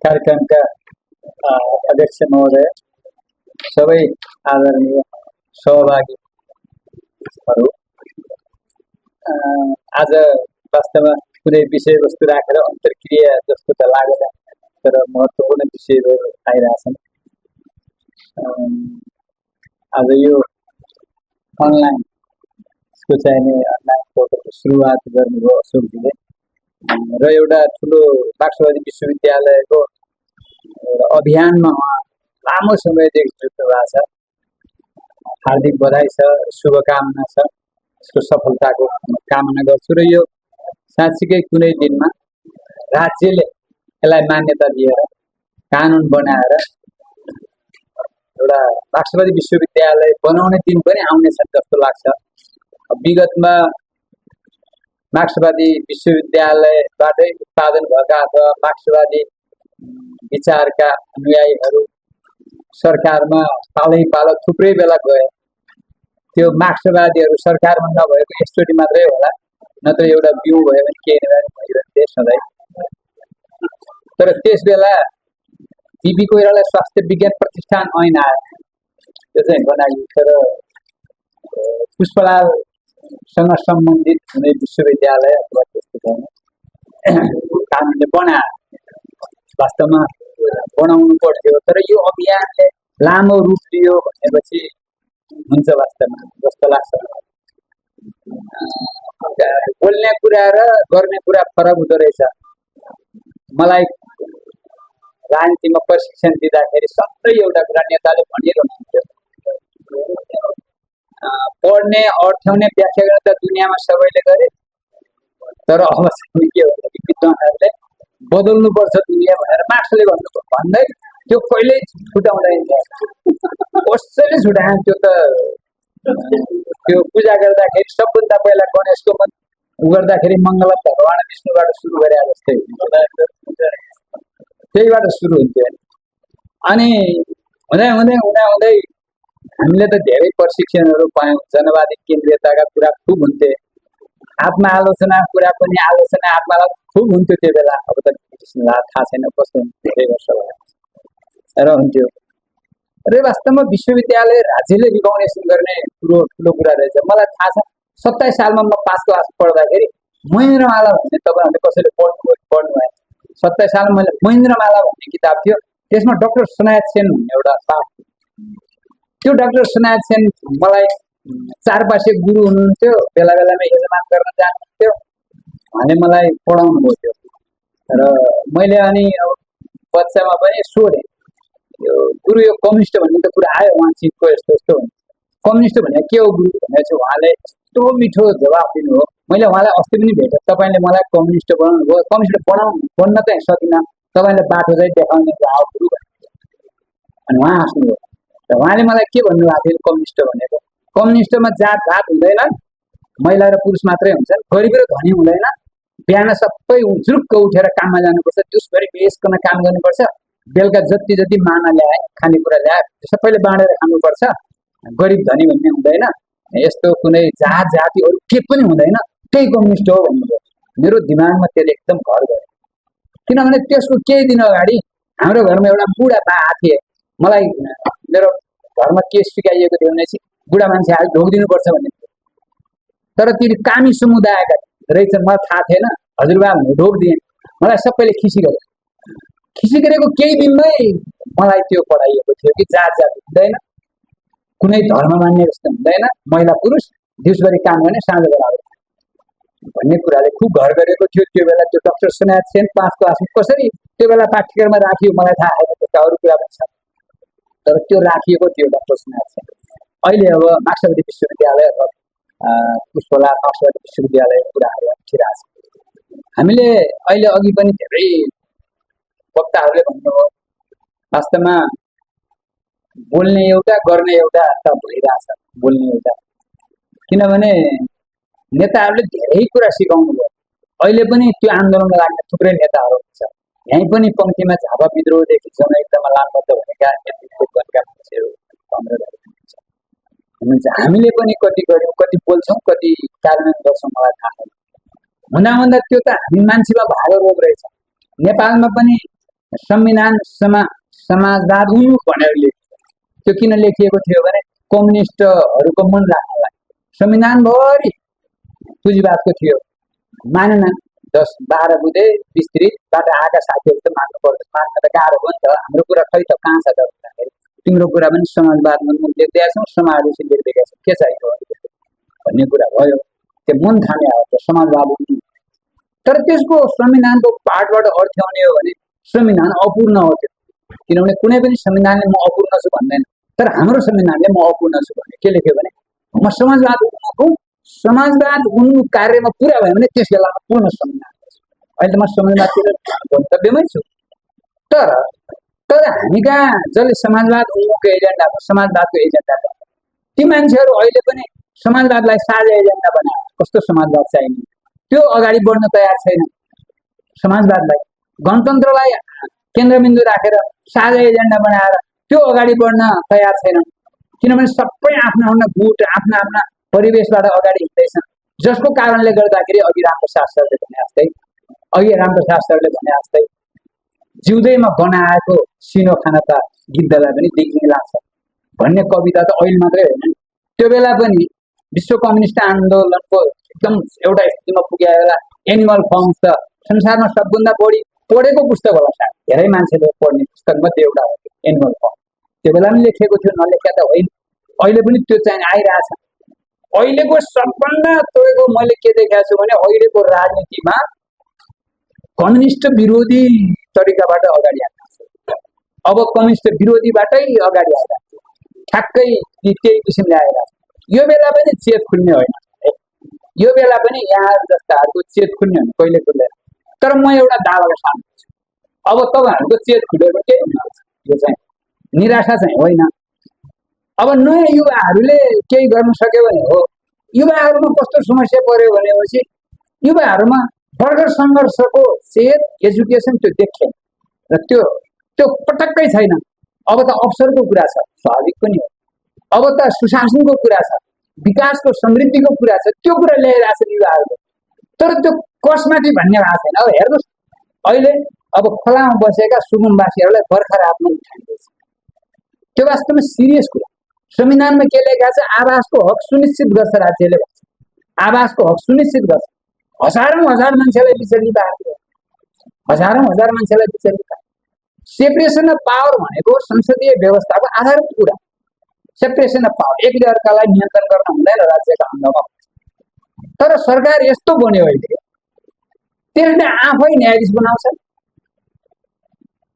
कार्यक्रमका अध्यक्ष महोदय, सबै आदरणीय सहभागीहरू, आज वास्तवमा कुनै विषयवस्तु राखेर अन्तर्क्रिया जस्तो त लागेन, तर महत्त्वपूर्ण विषयहरू आइरहेछन्। आज यो अनलाइनको चाहिने अनलाइन पोर्टलको सुरुवात गर्नुभयो अशोकजीले, र एउटा ठुलो मार्क्सवादी विश्वविद्यालयको अभियानमा लामो समयदेखि जुट्नु भएको छ। हार्दिक बधाई छ, शुभकामना छ, यसको सफलताको कामना गर्छु। र यो साँच्चीकै कुनै दिनमा राज्यले यसलाई मान्यता दिएर कानुन बनाएर एउटा मार्क्सवादी विश्वविद्यालय बनाउने दिन पनि आउनेछ जस्तो लाग्छ। विगतमा मार्क्सवादी विश्वविद्यालयबाटै उत्पादन भएका अथवा मार्क्सवादी विचारका अनुयायीहरू सरकारमा पालै पालो थुप्रै बेला गए। त्यो मार्क्सवादीहरू सरकारमा नभएको एकचोटि मात्रै होला, नत्र एउटा बिउ भयो भने केही नभए भइरहन्थे सधैँ। तर त्यस बेला बिपी कोइराला स्वास्थ्य विज्ञान प्रतिष्ठान ऐन आयो, त्यो चाहिँ बनाइयो। तर पुष्पलालसँग सम्बन्धित कुनै विश्वविद्यालय अथवा त्यस्तो छैन, कानुनले बनायो। वास्तवमा बनाउनु पर्थ्यो, तर यो अभियानले लामो रूप लियो भनेपछि हुन्छ वास्तवमा जस्तो लाग्छ। बोल्ने कुरा र गर्ने कुरा फरक हुँदो रहेछ। मलाई राजनीतिमा प्रशिक्षण दिँदाखेरि सबै एउटा कुरा नेताले भनिरहनुहुन्थ्यो, पढ्ने अर्थ्याउने व्याख्या गर्ने त दुनियाँमा सबैले गरे, तर अब चाहिँ के हो भने विद्वानहरूले बदल्नुपर्छ दुनियाँ भनेर मार्क्सले भन्दै त्यो कहिल्यै छुटाउँदैन। कसैले छुटाएन त्यो त। त्यो पूजा गर्दाखेरि सबभन्दा पहिला गणेशको गर्दाखेरि मङ्गल भगवान विष्णुबाट सुरु गरे जस्तै त्यहीबाट सुरु हुन्थ्यो। अनि हुँदै हुँदै हुँदै हुँदै हामीले त धेरै प्रशिक्षणहरू पायौँ। जनवादी केन्द्रीयताका कुरा खुब हुन्थे, आत्मआलोचना कुरा पनि आलोचना आत्मालाई खुब हुन्थ्यो त्यो बेला। अब त थाहा छैन कस्तो धेरै वर्ष भयो र हुन्थ्यो। र वास्तवमा विश्वविद्यालय राज्यले रिकग्नेसन गर्ने ठुलो कुरा रहेछ। मलाई थाहा छ 27 सालमा म 5 क्लास पढ्दाखेरि महेन्द्रमाला भन्ने, तपाईँहरूले कसैले पढ्नु भयो 27 सालमा मैले महेन्द्रमाला भन्ने किताब थियो, त्यसमा डाक्टर सुनायत सेन भन्ने एउटा पाठ। त्यो डाक्टर सुनायत सेन मलाई 4 वर्षे गुरु हुनुहुन्थ्यो, बेला बेलामा यजमान गर्न जानुहुन्थ्यो, उहाँले मलाई पढाउनु भयो त्यो। र मैले अनि बच्चामा पनि सोधेँ, यो गुरु यो कम्युनिस्ट भन्ने त कुरा आयो उहाँ चिजको यस्तो यस्तो भन्ने, कम्युनिस्ट भने के हो गुरु भनेपछि उहाँले यस्तो मिठो जवाफ दिनुभयो। मैले उहाँलाई अस्ति पनि भेटेँ, तपाईँले मलाई कम्युनिस्ट बनाउनु भयो, कम्युनिस्ट बन्न चाहिँ सकिनँ, तपाईँले बाटो चाहिँ देखाउने आओ गुरु भने। अनि उहाँ हाँस्नुभयो। र उहाँले मलाई के भन्नुभएको थियो कम्युनिस्ट भनेको, कम्युनिस्टमा जात भात हुँदैन, महिला र पुरुष मात्रै हुन्छन्, गरिब र धनी हुँदैन, बिहान सबै झुरुक्क उठेर काममा जानुपर्छ, दिउँसभरि बेसकन काम गर्नुपर्छ, बेलुका जति जति माना ल्याए खानेकुरा ल्याए सबैले बाँडेर खानुपर्छ, गरिब धनी भन्ने हुँदैन, यस्तो कुनै जात जातिहरू के पनि हुँदैन, त्यही कम्युनिस्ट हो भन्नुभयो। मेरो दिमागमा त्यसले एकदम घर गयो। किनभने त्यसको केही दिन अगाडि हाम्रो घरमा एउटा बुढा बा थिए, मलाई मेरो घरमा के सिकाइएको थियो भनेपछि बुढा मान्छे आज ढोग दिनुपर्छ भन्ने थियो। तर ती कामी समुदायका रहेछन्, मलाई थाहा थिएन, हजुरबा भनेर ढोग दिएँ। मलाई सबैले खिसी गरे। खिसी गरेको केही दिनमै मलाई त्यो पढाइएको थियो कि जात जाति हुँदैन, कुनै धर्म मान्ने जस्तो हुँदैन, महिला पुरुष दिउँसभरि काम गर्ने साँझ बेला भन्ने कुराले खुब घर गरेको थियो त्यो बेला। त्यो डाक्टर सुनायत सेन 5 क्लासमा कसरी त्यो बेला पाठ्यक्रममा राखियो मलाई थाहा छैन, त्यसका अरू कुरा भन्छ, तर त्यो राखिएको थियो डाक्टर सुनायत सेन। अहिले अब मार्क्सवादी विश्वविद्यालय अथवा पुष्पलाल मार्क्सवादी विश्वविद्यालयको कुराहरू उठिरहेको छ। हामीले अहिले अघि पनि धेरै वक्ताहरूले भन्नुभयो, वास्तवमा बोल्ने एउटा गर्ने एउटा त भइरहेछ। बोल्ने एउटा, किनभने नेताहरूले धेरै कुरा सिकाउनु भयो। अहिले पनि त्यो आन्दोलनमा लाग्ने थुप्रै नेताहरू हुन्छ। यहीँ पनि पङ्क्तिमा झापा विद्रोहदेखि जनयुद्धमा लामबद्ध भएका नेतृत्व गरेका मान्छेहरू हुनुहुन्छ। हामीले पनि कति गर्यौँ, कति बोल्छौँ, कति कार्यान्वयन गर्छौँ मलाई थाहा छैन। हुँदा हुँदा त्यो त हामी मान्छेमा भएको रोग रहेछ। नेपालमा पनि संविधान समाजवाद उन्मुख भनेर लेखियो। त्यो किन लेखिएको थियो भने कम्युनिस्टहरूको मन राख्नलाई। संविधानभरि पुँजीवादको थियो, मानेन। 10-12 बुधे विस्तृतबाट आएका साथीहरू त मान्नु पर्दैन, मान्न त गाह्रो हो नि त। हाम्रो कुरा खै त कहाँ छ त भन्दाखेरि तिम्रो कुरा पनि समाजवाद उन्मुख लेख्दैका छौँ, समावेशी लेख्दैका छौँ, के चाहियो भन्ने कुरा भयो। त्यो मन थामे आयो समाजवाद उन्मुख। तर त्यसको संविधानको पाठबाट अर्थ्याउने हो भने संविधान अपूर्ण हो त्यो, किनभने कुनै पनि संविधानले म अपूर्ण छु भन्दैन। तर हाम्रो संविधानले म अपूर्ण छु भने के लेख्यो भने म समाजवाद उन्मुख हुँ, समाजवाद उन्मुख कार्यमा पुरा भयो भने त्यस बेलामा पूर्ण संविधान। अहिले त म समाजवादतिर गन्तव्यमै छु। तर तर हामी कहाँ जसले समाजवाद उन्मुखको एजेन्डामा समाजवादको एजेन्डा ती मान्छेहरू अहिले पनि समाजवादलाई साझा एजेन्डा बनाएर कस्तो समाजवाद चाहिने त्यो अगाडि बढ्न तयार छैन। समाजवादलाई गणतन्त्रलाई केन्द्रबिन्दु राखेर साझा एजेन्डा बनाएर त्यो अगाडि बढ्न तयार छैनन्, किनभने सबै आफ्ना आफ्ना गुट आफ्ना आफ्ना परिवेशबाट अगाडि हिँड्दैछन्। जसको कारणले गर्दाखेरि अघि रामप्रसाद सरले भने जस्तै जिउँदैमा बनाएको सिनो खान त गिद्धलाई पनि देखिने लाग्छ भन्ने कविता त अहिले मात्रै होइन, त्यो बेला पनि विश्व कम्युनिस्ट आन्दोलनको एकदम एउटा स्थितिमा पुगेको बेला एनिमल फर्म्स त संसारमा सबभन्दा बढी पढेको पुस्तक होला सायद, धेरै मान्छेले पढ्ने पुस्तक मध्ये एउटा हो एनिमल फर्म। त्यो बेला पनि लेखेको थियो, नलेखेका त होइन। अहिले पनि त्यो चाहिँ आइरहेछ। अहिलेको सबभन्दा तपाईँको मैले के देखाएको छु भने अहिलेको राजनीतिमा कम्युनिस्ट विरोधी तरिकाबाट अगाडि आएको छ। अब कम्युनिस्ट विरोधीबाटै अगाडि आइरहेको छ, ठ्याक्कै त्यही किसिमले आइरहेको छ। यो बेला पनि चेत खुल्ने होइन, यो बेला पनि यहाँ जस्ताहरूको चेत खुल्ने होइन, कहिले खुल्दैन। तर म एउटा दावाको सामु छु, अब तपाईँहरूको चेत खुलेको केही हुन सक्छ। यो चाहिँ निराशा चाहिँ होइन। अब नयाँ युवाहरूले केही गर्न सक्यो भने हो। युवाहरूमा कस्तो समस्या पर्यो भनेपछि युवाहरूमा वर्ग सङ्घर्षको चेत एजुकेसन त्यो देखेन र त्यो पटक्कै छैन। अब त अवसरको कुरा छ, स्वाभाविक पनि हो। अब त सुशासनको कुरा छ, विकासको समृद्धिको कुरा छ, त्यो कुरा ल्याइरहेको छ युवाहरूले। तर त्यो कसमाथि भन्ने भएको छैन। अब हेर्नुहोस् अहिले अब खोलामा बसेका सुकुम्बासीहरूलाई बर्खा रातमा उठाइँदैछ, त्यो वास्तवमा सिरियस कुरा। संविधानमा के लेखेको छ? आवासको हक सुनिश्चित गर्छ राज्यले भन्छ, आवासको हक सुनिश्चित गर्छ। हजारौं मान्छेलाई विचलित पार्यो, हजारौं मान्छेलाई विचलित पार्यो। सेपरेसन अफ पावर भनेको संसदीय व्यवस्थाको आधारभूत कुरा। सेपरेसन अफ पावर, एकले अर्कालाई नियन्त्रण गर्न हुँदैन राज्यका हन्दमा। तर सरकार यस्तो बन्यो अहिले, त्यसले आफै न्यायाधीश बनाउँछ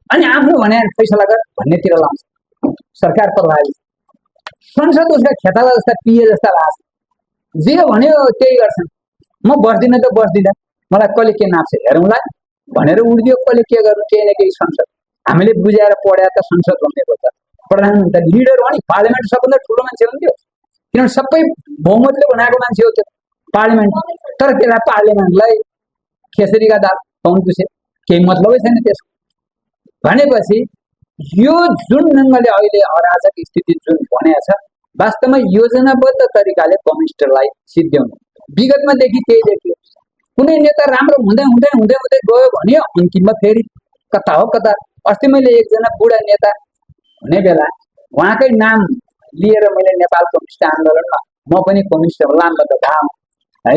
अनि आफ्नो भने फैसला गर भन्नेतिर लाउँछ। सरकार प्रभावित, संसद उसका खेताला जस्ता पिए जस्ता लाग्छ, जे भन्यो त्यही गर्छन्। म बस्दिनँ त बस्दिनँ, मलाई कसले के नाप्छ हेरौँला भनेर उड्दियो। कसले के गर्नु, केही न केही संसद। हामीले बुझाएर पढाए त संसद बनेको त प्रधानमन्त्री लिडर हो नि, पार्लियामेन्ट सबभन्दा ठुलो मान्छे हुन्थ्यो, किनभने सबै बहुमतले बनाएको मान्छे हो त्यो पार्लियामेन्ट। तर त्यसलाई पार्लियामेन्टलाई खेसरीका दाल पाउनु पुछे, केही मतलबै छैन त्यसको। भनेपछि यो जुन ढङ्गले अहिले अराजक स्थिति जुन बनेको छ, वास्तवमा योजनाबद्ध तरिकाले कम्युनिस्टलाई सिद्ध्याउनु। विगतमा देखि त्यही देखियो, कुनै नेता राम्रो हुँदै हुँदै हुँदै हुँदै गयो भने अन्तिममा फेरि कता हो कता। अस्ति मैले एकजना बुढा नेता हुने बेला उहाँकै नाम लिएर मैले नेपाल कम्युनिस्ट आन्दोलनमा म पनि कम्युनिस्ट लामबद्ध धाम है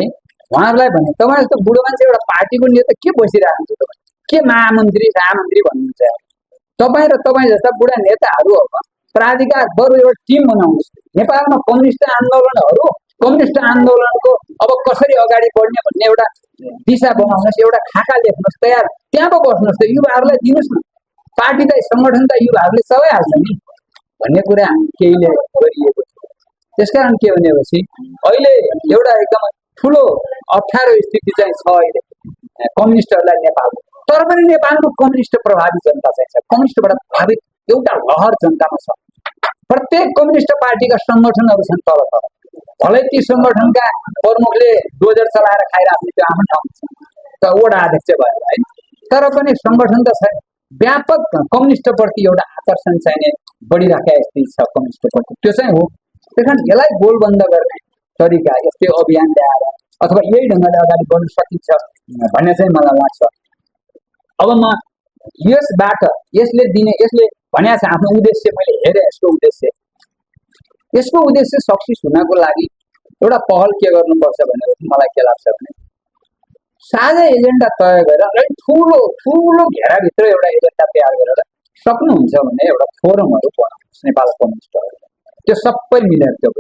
उहाँहरूलाई भने, तपाईँ जस्तो बुढो मान्छे एउटा पार्टीको नेता के बसिरहनुहुन्छ, तपाईँ के महामन्त्री सहामन्त्री भन्नुहुन्छ? तपाईँ र तपाईँ जस्ता बुढा नेताहरू अब प्राधिकार बरु एउटा टिम बनाउनुहोस्। नेपालमा कम्युनिस्ट आन्दोलनको अब कसरी अगाडि बढ्ने भन्ने एउटा दिशा बनाउनुहोस्, एउटा खाका लेख्नुहोस्, तयार त्यहाँ पो बस्नुहोस् त, युवाहरूलाई दिनुहोस् न। पार्टी त सङ्गठन त युवाहरूले चलाइहाल्छ नि भन्ने कुरा केहीले गरिएको छ। त्यसकारण के भनेपछि अहिले एउटा एकदम ठुलो अप्ठ्यारो स्थिति चाहिँ छ अहिले कम्युनिस्टहरूलाई नेपालमा। तर पनि नेपालको कम्युनिस्ट प्रभावित जनता चाहिँ छ, कम्युनिस्टबाट प्रभावित एउटा लहर जनतामा छ। प्रत्येक कम्युनिस्ट पार्टीका सङ्गठनहरू छन् तल तल, भलै ती सङ्गठनका प्रमुखले डोजर चलाएर खाइराख्ने त्यो आफ्नो ठाउँमा छ त, वडा अध्यक्ष भएर है। तर पनि सङ्गठन त छ। व्यापक कम्युनिस्टप्रति एउटा आकर्षण चाहिने बढिराखेको स्थिति छ कम्युनिस्टप्रति, त्यो चाहिँ हो। त्यस कारण यसलाई गोलबन्द गर्ने तरिका यस्तै अभियान ल्याएर अथवा यही ढङ्गले अगाडि बढ्न सकिन्छ भन्ने चाहिँ मलाई लाग्छ। अब म यसबाट यसले भनेको छ आफ्नो उद्देश्य मैले हेरेँ यसको उद्देश्य सक्सेस हुनको लागि एउटा पहल के गर्नुपर्छ भनेर मलाई के लाग्छ भने साझा एजेन्डा तय गरेर ठुलो ठुलो घेराभित्र एउटा एजेन्डा तयार गरेर सक्नुहुन्छ भने एउटा फोरमहरू बनाउनुहोस् नेपाल कम्युनिस्टहरू त्यो सबै मिलेर त्यो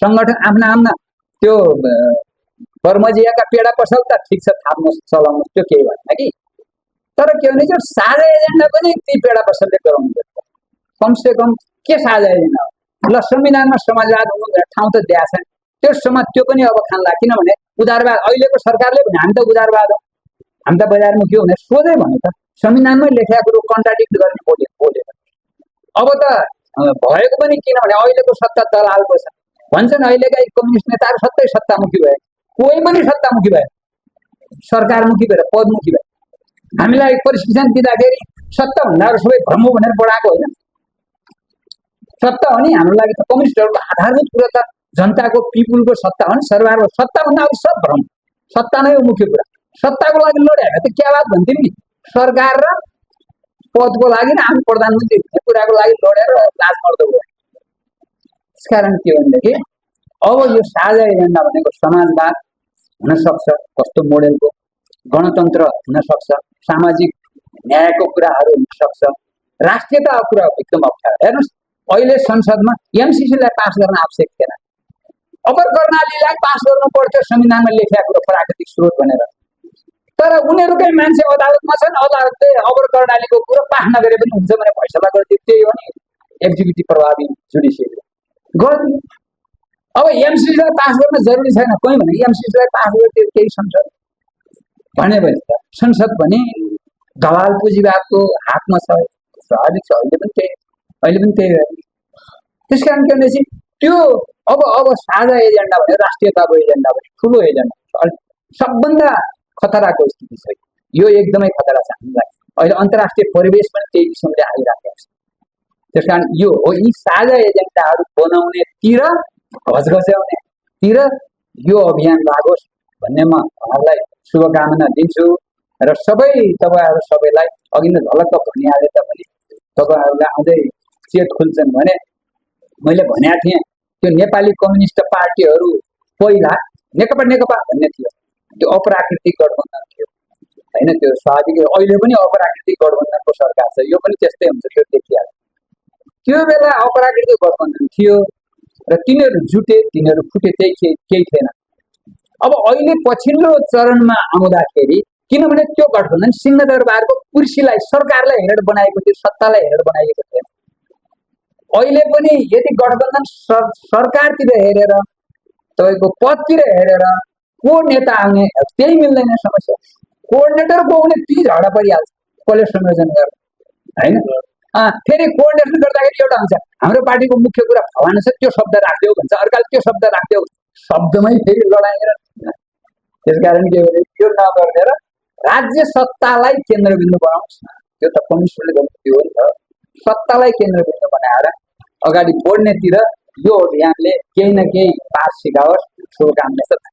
सङ्गठन आफ्ना त्यो बर्मजियाका पेडा पसल त ठिक छ थाप्नुहोस् चलाउनुहोस् त्यो केही भएन कि तर के भने चाहिँ साझा एजेन्डा पनि ती पेडा पसलले गराउनु पर्छ कमसे कम के साझा एजेन्डा हो ल संविधानमा समाजवाद हुनु ठाउँ त दिएको छ त्यो पनि अब खान्ला किनभने उदारवाद अहिलेको सरकारले भने हामी त उदारवाद हो हामी त बजारमुखी हो भने सोझै भने त संविधानमै लेखेको कुरो कन्ट्राडिक्ट गर्ने बोलेर अब त भएको पनि किनभने अहिलेको सत्ता दलालको छ भन्छन् अहिलेका कम्युनिस्ट नेताहरू सबै सत्तामुखी भए कोही पनि सत्तामुखी भए सरकारमुखी भएर पदमुखी भए हामीलाई प्रशिक्षण दिँदाखेरि सत्ता भन्दा सबै भ्रम भनेर पढाएको होइन सत्ता हो नि हाम्रो लागि त कम्युनिस्टहरूको आधारभूत कुरा त जनताको पिपुलको सत्ता हो नि सरकारको सत्ता भन्दा अघि सब भ्रम सत्ता नै हो मुख्य कुरा सत्ताको लागि लडे त क्या बात भन्थ्यौँ नि सरकार र पदको लागि र हामी प्रधानमन्त्री हुने कुराको लागि लडेर लाज मर्दो गयो त्यसकारण के भनेदेखि अब यो साझा एजेन्डा भनेको समाजवाद हुनसक्छ कस्तो मोडेलको गणतन्त्र हुनसक्छ सामाजिक न्यायको कुराहरू हुनसक्छ राष्ट्रियताको कुरा एकदम अप्ठ्यारो हेर्नुहोस् अहिले संसदमा एमसिसीलाई पास गर्न आवश्यक थिएन अपर कर्णालीलाई पास गर्नु पर्थ्यो संविधानमा लेखेको कुरो प्राकृतिक स्रोत भनेर तर उनीहरूकै मान्छे अदालतमा छन् अदालतले अपर कर्णालीको कुरो पास नगरे पनि हुन्छ भनेर फैसला गरिदियो त्यही हो नि एक्जिक्युटिभ प्रभावी जुडिसियरी गरिदियो अब एमसिसीलाई पास गर्न जरुरी छैन कोही भने एमसिसीलाई पास गरिदियो केही संसद भनेपछि त संसद पनि दलाल पुँजीवादको हातमा छ स्वाभाविक छ अहिले पनि त्यही त्यस कारण के भनेपछि त्यो अब साझा एजेन्डा भने राष्ट्रियताको एजेन्डा भने ठुलो एजेन्डा सबभन्दा खतराको स्थिति छ यो एकदमै खतरा छ हामीलाई अहिले अन्तर्राष्ट्रिय परिवेश पनि त्यही किसिमले आइराखेको छ त्यस कारण यो हो यी साझा एजेन्डाहरू बनाउनेतिर घचघच्याउनेतिर यो अभियान लागोस् भन्ने म उहाँहरूलाई शुभकामना दिन्छु र सबै तपाईँहरू सबैलाई अघि नै झलक्क भनिहाले तापनि तपाईँहरूलाई आउँदै चेत खुल्छन् भने मैले भनेको थिएँ त्यो नेपाली कम्युनिस्ट पार्टीहरू पहिला नेकपा भन्ने थियो त्यो अप्राकृतिक गठबन्धन थियो होइन त्यो स्वाभाविक अहिले पनि अप्राकृतिक गठबन्धनको सरकार छ यो पनि त्यस्तै हुन्छ त्यो देखिहाल्छ त्यो बेला अप्राकृतिक गठबन्धन थियो र तिनीहरू जुटे तिनीहरू फुटे त्यही केही थिएन अब अहिले पछिल्लो चरणमा आउँदाखेरि किनभने त्यो गठबन्धन सिंहदरबारको कुर्सीलाई सरकारलाई हेरेर बनाएको थियो सत्तालाई हेरेर बनाएको थियो अहिले पनि यदि गठबन्धन सरकारतिर हेरेर तपाईँको पदतिर हेरेर को नेता आउने त्यही मिल्दैन समस्या कोअर्डिनेटर को हुने ती झगडा परिहाल्छ कसले संयोजन गर्ने होइन फेरि कोअर्डिनेसन गर्दाखेरि एउटा हुन्छ हाम्रो पार्टीको मुख्य कुरा फलानु छ त्यो शब्द राख्देऊ भन्छ अर्काले त्यो शब्द राख्देऊ शब्दमै फेरि लडाइएर त्यसकारण के भने त्यो नगरेर राज्य सत्तालाई केन्द्रबिन्दु बनाउनुहोस् न त्यो त कम्युनिस्टले गर्नु थियो नि त सत्तालाई केन्द्रबिन्दु बनाएर अगाडि बढ्नेतिर यो अभियानले केही न केही पास सिकाओस् शुभकामना छ।